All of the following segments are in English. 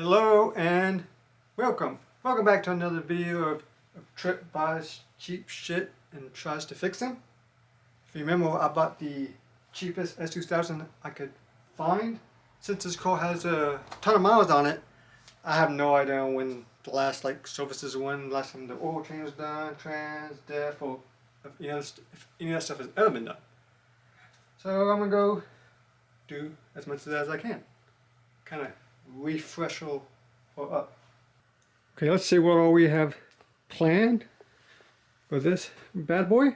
Hello and welcome. Welcome back to another video of Trip buys cheap shit and tries to fix them. If you remember, I bought the cheapest S2000 I could find. Since this car has a ton of miles on it, I have no idea when the last services were, last time the oil change was done, trans, diff, or if any of that stuff has ever been done. So I'm gonna go do as much of that as I can. Kind of refresh her up. Okay, let's see what all we have planned for this bad boy.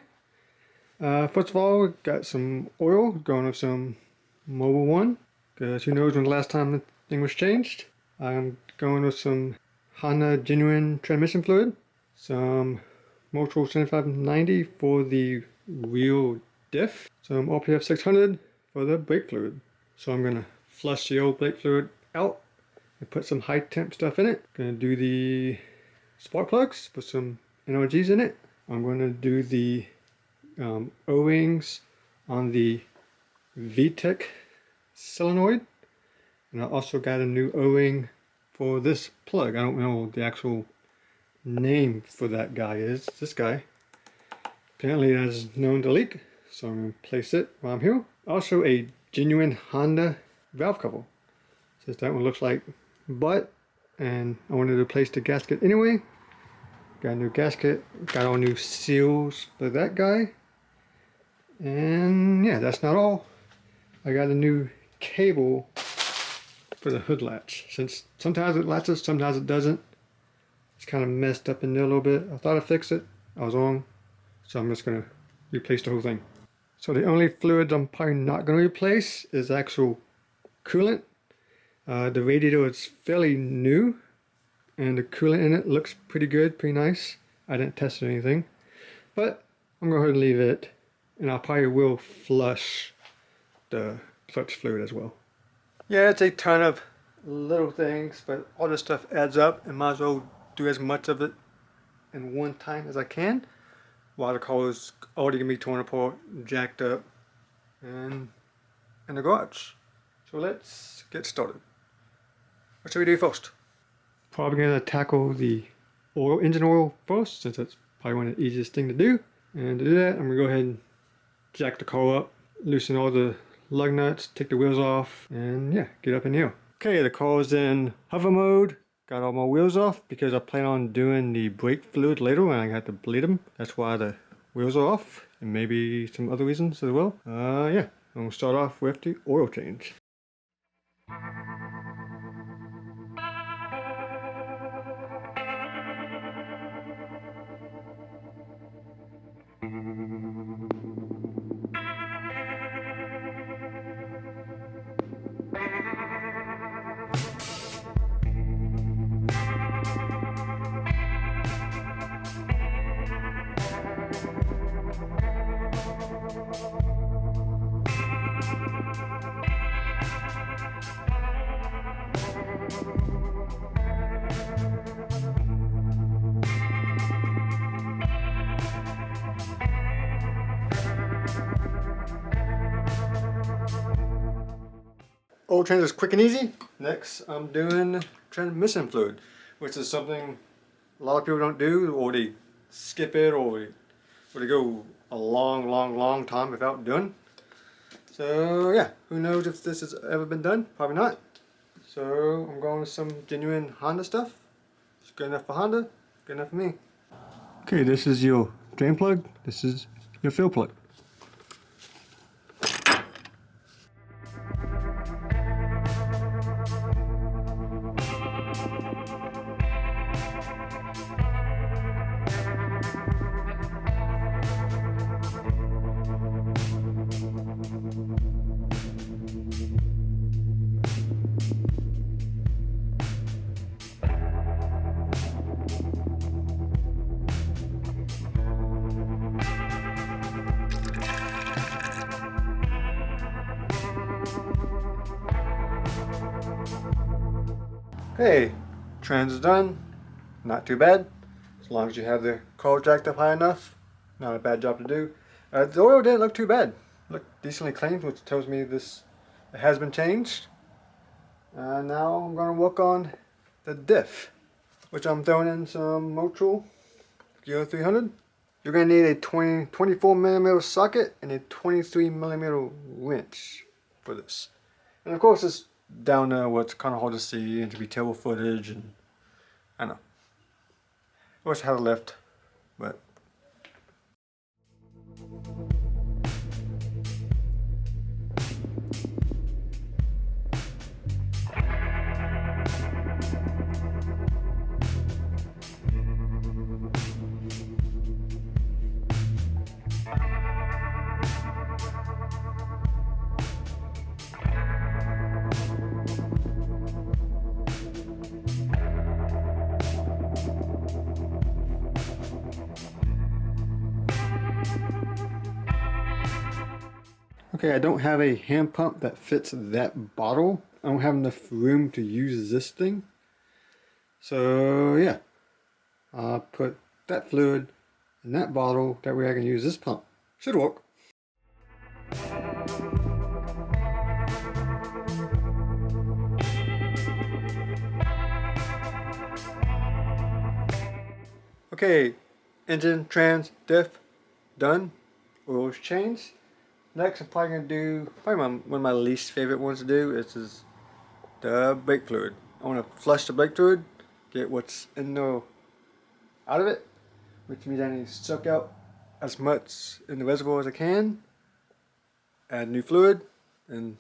First of all, we got some oil going with some Mobil 1, because who knows when the last time the thing was changed. I'm going with some Honda genuine transmission fluid, some Motul 7590 for the real Diff, some RPF 600 for the brake fluid. So I'm going to flush the old brake fluid out and put some high temp stuff in it. Gonna do the spark plugs, put some NRGs in it. I'm gonna do the O-rings on the Vtec solenoid, and I also got a new O-ring for this plug. I don't know what the actual name for that guy is. This guy apparently it is known to leak, so I'm gonna place it while I'm here. Also a genuine Honda valve cover. Since that one looks like butt, and I wanted to replace the gasket anyway. Got a new gasket, got all new seals for that guy. And yeah, that's not all. I got a new cable for the hood latch. Since sometimes it latches, sometimes it doesn't. It's kind of messed up in there a little bit. I thought I fixed it. I was wrong. So I'm just going to replace the whole thing. So the only fluids I'm probably not going to replace is actual coolant. The radiator is fairly new, and the coolant in it looks pretty good, pretty nice. I didn't test it or anything, but I'm going to go ahead and leave it, and I probably will flush the clutch fluid as well. Yeah, it's a ton of little things, but all this stuff adds up, and might as well do as much of it in one time as I can, while the car is already going to be torn apart, jacked up, and in the garage. So let's get started. What should we do first? Probably going to tackle the engine oil first, since that's probably one of the easiest things to do. And to do that, I'm going to go ahead and jack the car up, loosen all the lug nuts, take the wheels off, and yeah, get up in here. Okay, the car is in hover mode. Got all my wheels off because I plan on doing the brake fluid later when I have to bleed them. That's why the wheels are off, and maybe some other reasons as well. Yeah, I'm going to start off with the oil change. Oil change is quick and easy. Next, I'm doing transmission fluid, which is something a lot of people don't do, or they skip it, or they go a long time without doing. So yeah, who knows if this has ever been done? Probably not. So I'm going with some genuine Honda stuff. It's good enough for Honda, good enough for me. Okay, this is your drain plug. This is your fill plug. Okay, trans is done. Not too bad. As long as you have the car jacked up high enough. Not a bad job to do. The oil didn't look too bad. Looked decently clean, which tells me it has been changed. Now I'm going to work on the Diff, which I'm throwing in some Motul 300. You're going to need a 24mm socket and a 23mm wrench for this. And of course it's down there where it's kind of hard to see and to be terrible footage, and I know. I wish I had a lift, but okay, I don't have a hand pump that fits that bottle. I don't have enough room to use this thing. So yeah, I'll put that fluid in that bottle, that way I can use this pump. Should work. Okay, engine, trans, diff, done. Oils changed. Next, I'm probably going to do, one of my least favorite ones to do is the brake fluid. I want to flush the brake fluid, get what's in there out of it, which means I need to suck out as much in the reservoir as I can, add new fluid, and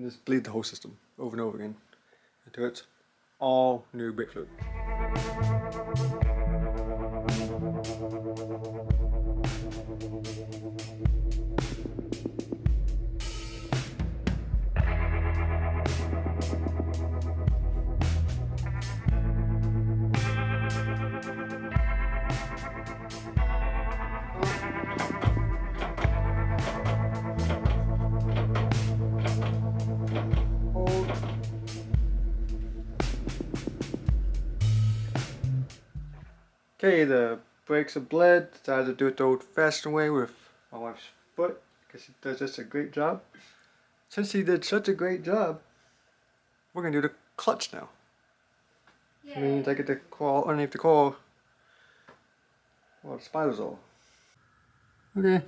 just bleed the whole system over and over again until it's all new brake fluid. Okay, the brakes are bled. Decided to do it the old-fashioned way with my wife's foot because she does just a great job. Since she did such a great job, we're gonna do the clutch now. That means I get to crawl underneath the car while the spiders are. Okay.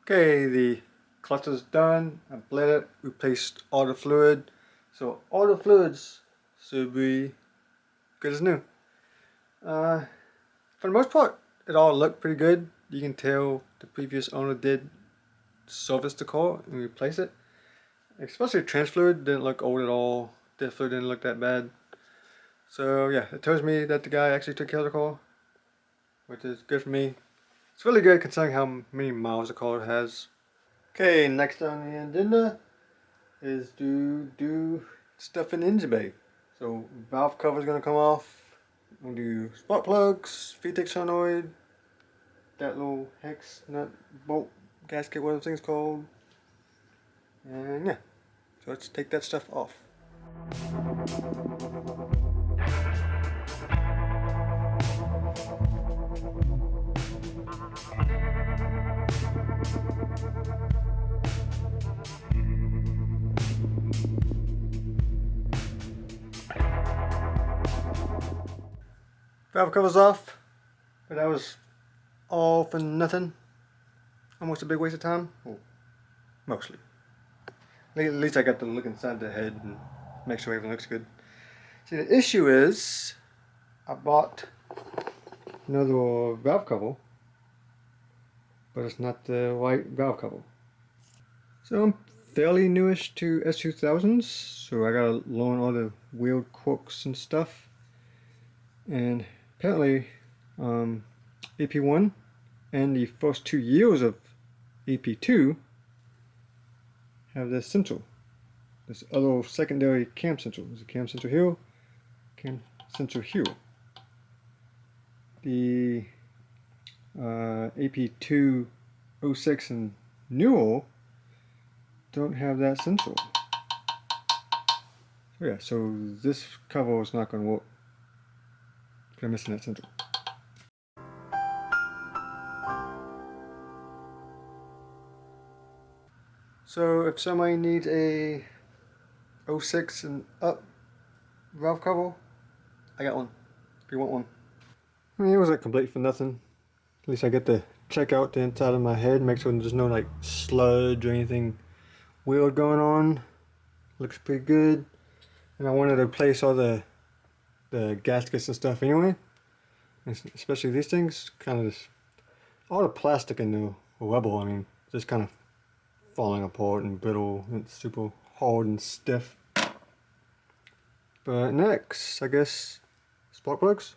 Okay, the clutch is done. I bled it, replaced all the fluid. So all the fluids should be good as new. For the most part, it all looked pretty good. You can tell the previous owner did service the car and replace it. Especially trans fluid didn't look old at all. Diff fluid didn't look that bad. So yeah, it tells me that the guy actually took care of the car, which is good for me. It's really good considering how many miles the car has. Okay, next on the agenda is to do stuff in the engine bay. So valve cover is going to come off. We'll do spark plugs, Vtec solenoid, that little hex nut bolt gasket, what the thing's called. And yeah, so let's take that stuff off. Valve covers off, but that was all for nothing. Almost a big waste of time. Well, mostly. At least I got to look inside the head and make sure everything looks good. See, the issue is I bought another valve cover, but it's not the right valve cover. So I'm fairly newish to S2000s, so I gotta learn all the weird quirks and stuff. And apparently EP1 and the first 2 years of EP2 have this sensor, this other secondary cam sensor. There's a cam sensor here, cam sensor here. The AP2 06 and newer don't have that sensor. So yeah, so this cover is not going to work. I'm missing that sensor. So if somebody needs a 06 and up valve cover, I got one. If you want one. I mean, it wasn't complete for nothing. At least I get to check out the inside of my head, make sure there's no like sludge or anything weird going on. Looks pretty good. And I wanted to replace all the gaskets and stuff anyway. And especially these things, kind of just, all the plastic and the rubber, I mean, just kind of falling apart and brittle. It's super hard and stiff. But next, I guess, spark plugs.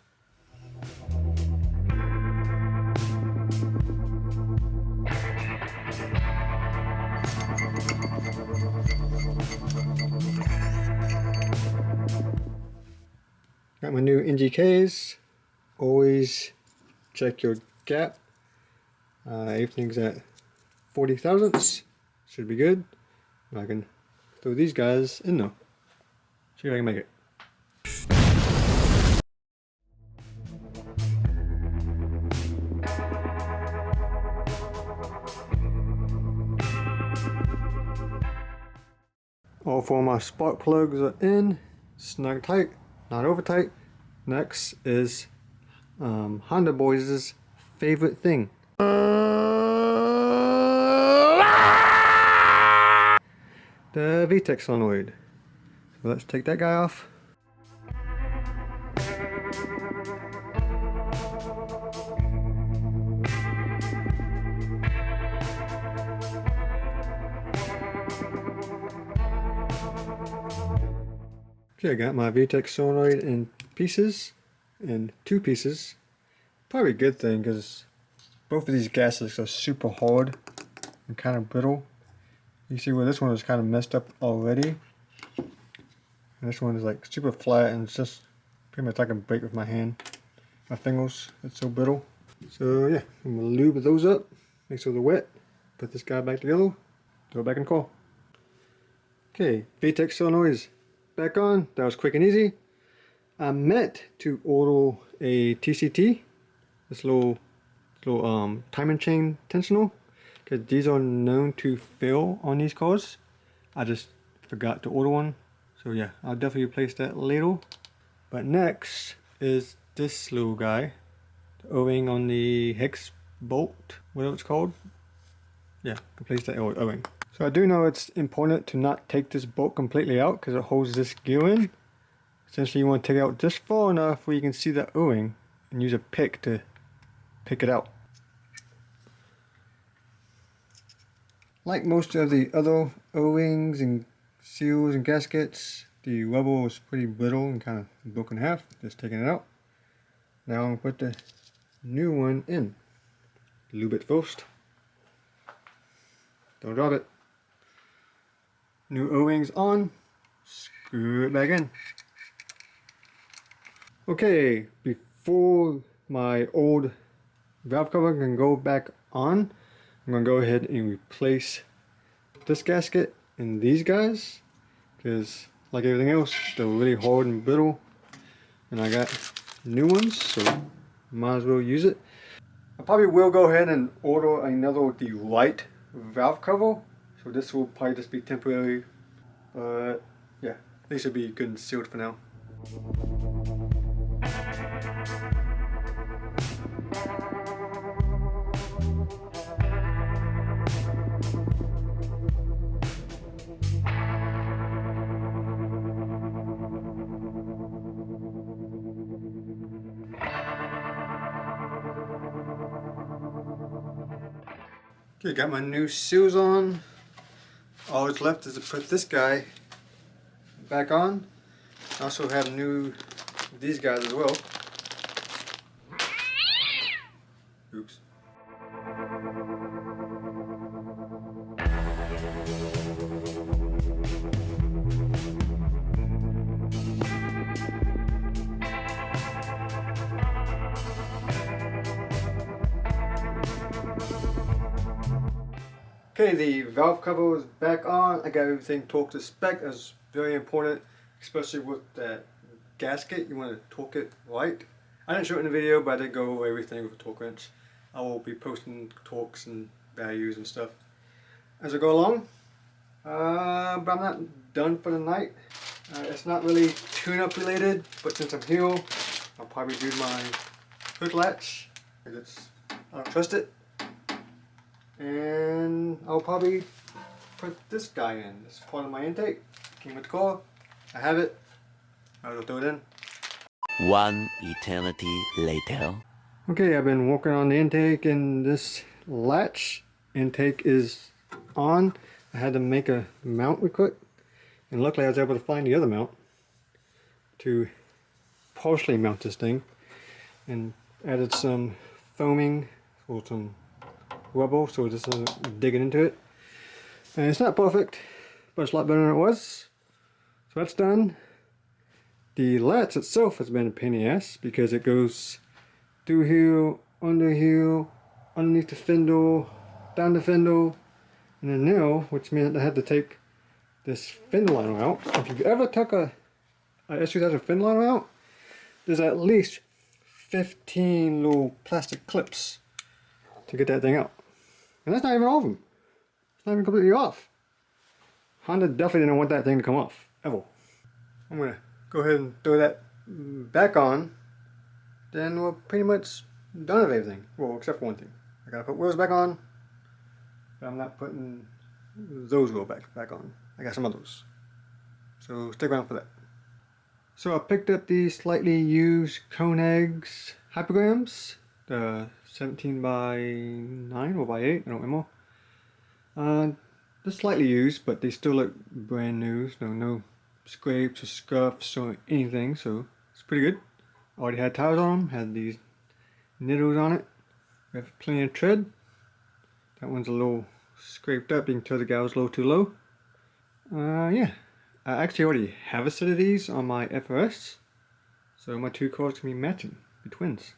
Got my new NGKs. Always check your gap. Everything's at 40 thousandths. Should be good. I can throw these guys in though. See if I can make it. All four of my spark plugs are in, snug tight, not over tight. Next is Honda boys' favorite thing. The Vtec solenoid. So let's take that guy off. Okay, I got my Vtec solenoid in pieces, in two pieces. Probably a good thing because both of these gaskets are super hard and kind of brittle. You see where this one is kind of messed up already. And this one is like super flat and it's just pretty much I can break with my hand. My fingers, it's so brittle. So yeah, I'm gonna lube those up, make sure they're wet, put this guy back together, throw it back in the car. Okay, Vtec solenoids back on. That was quick and easy. I meant to order a TCT, this little timing chain tensional, because these are known to fail on these cars. I just forgot to order one, so yeah, I'll definitely replace that later. But next is this little guy, the O-ring on the hex bolt, whatever it's called. Yeah, replace that O-ring. So I do know it's important to not take this bolt completely out because it holds this gear in. Essentially you want to take it out just far enough where you can see the O-ring and use a pick to pick it out. Like most of the other O-rings and seals and gaskets, the rubber is pretty brittle and kind of broken in half. Just taking it out. Now I'm going to put the new one in. Lube it first. Don't drop it. New O-rings on. Screw it back in. Okay, before my old valve cover can go back on, I'm going to go ahead and replace this gasket and these guys, because like everything else, they're really hard and brittle, and I got new ones, so might as well use it. I probably will go ahead and order another the right valve cover, so this will probably just be temporary, but yeah, they should be good and sealed for now. Okay, got my new seals on. All that's left is to put this guy back on. I also have these guys as well. Oops. Okay, the valve cover is back on. I got everything torqued to spec. That's very important, especially with that gasket. You want to torque it right. I didn't show it in the video, but I did go over everything with a torque wrench. I will be posting torques and values and stuff as I go along. But I'm not done for the night. It's not really tune-up related, but since I'm here, I'll probably do my hood latch, because I don't trust it. And I'll probably put this guy in. This is part of my intake. Came with the car. I have it. I'll throw it in. One eternity later. Okay, I've been working on the intake, and this latch intake is on. I had to make a mount real quick, and luckily I was able to find the other mount to partially mount this thing, and added some foaming or some rubber so this isn't digging into it. And it's not perfect, but it's a lot better than it was. So that's done. The latch itself has been a pain in the ass because it goes through here, under here, underneath the fender, down the fender, and then now, which meant I had to take this fender liner out. If you've ever took a S2000 fender liner out, there's at least 15 little plastic clips to get that thing out. And that's not even all of them. It's not even completely off. Honda definitely didn't want that thing to come off, ever. I'm gonna go ahead and throw that back on. Then we're pretty much done with everything. Well, except for one thing. I gotta put wheels back on, but I'm not putting those wheels back on. I got some others. So stick around for that. So I picked up these slightly used Koenig's hypergrams, the 17 by 9 or by 8, I don't remember. They're slightly used, but they still look brand new. No scrapes or scuffs or anything, so it's pretty good. Already had tires on them, had these niddles on it. We have plenty of tread. That one's a little scraped up, you can tell the guy was a little too low. Yeah, I actually already have a set of these on my FRS, so my two cars can be matching, be twins.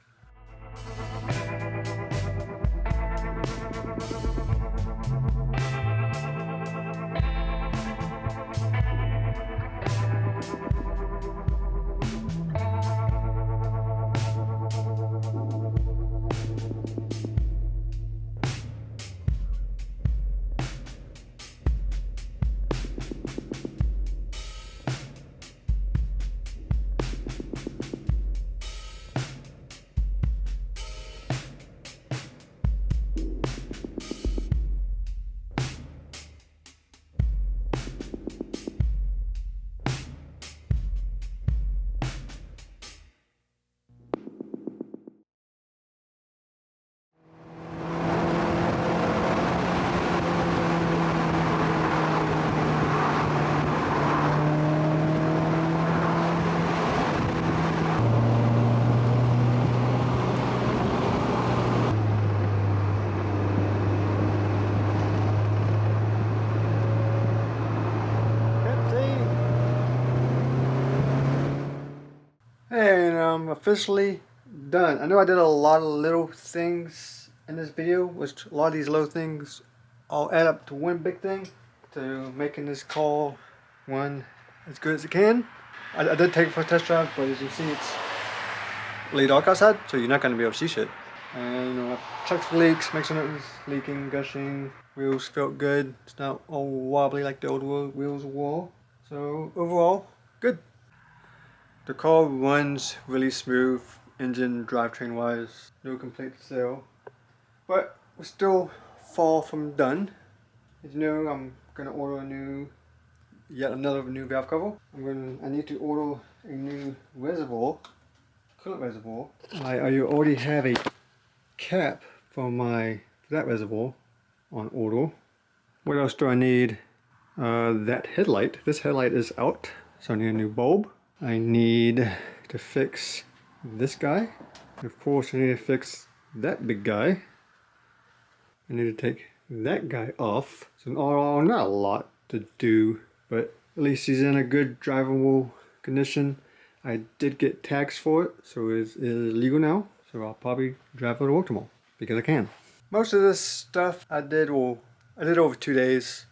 And I'm officially done. I know I did a lot of little things in this video, which a lot of these little things all add up to one big thing, to making this car run as good as it can. I did take it for a test drive, but as you see, it's really dark outside, so you're not going to be able to see shit. And you know, I checked for leaks, make sure nothing's leaking, gushing. Wheels felt good. It's not all wobbly like the old wheels were. So overall, good. The car runs really smooth, engine, drivetrain wise, no complaints there. But we're still far from done. As you know, I'm gonna order yet another new valve cover. I need to order a new reservoir, coolant reservoir. I already have a cap for that reservoir on order. What else do I need? That headlight. This headlight is out, so I need a new bulb. I need to fix this guy. Of course, I need to fix that big guy. I need to take that guy off. So not a lot to do, but at least he's in a good drivable condition. I did get tags for it, so it is legal now. So I'll probably drive it to work tomorrow because I can. Most of this stuff I did over 2 days,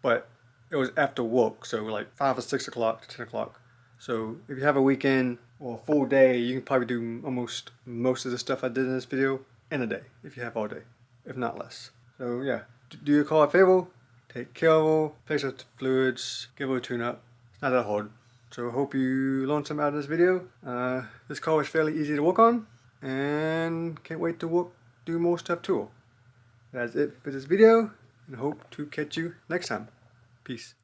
but it was after work, so like 5 or 6 o'clock to 10 o'clock. So if you have a weekend or a full day, you can probably do almost most of the stuff I did in this video in a day, if you have all day, if not less. So yeah, do your car a favor, take care of it, fix up the fluids, give it a tune up. It's not that hard. So I hope you learned something out of this video. This car is fairly easy to work on, and can't wait to do more stuff to it. That's it for this video, and hope to catch you next time. Peace.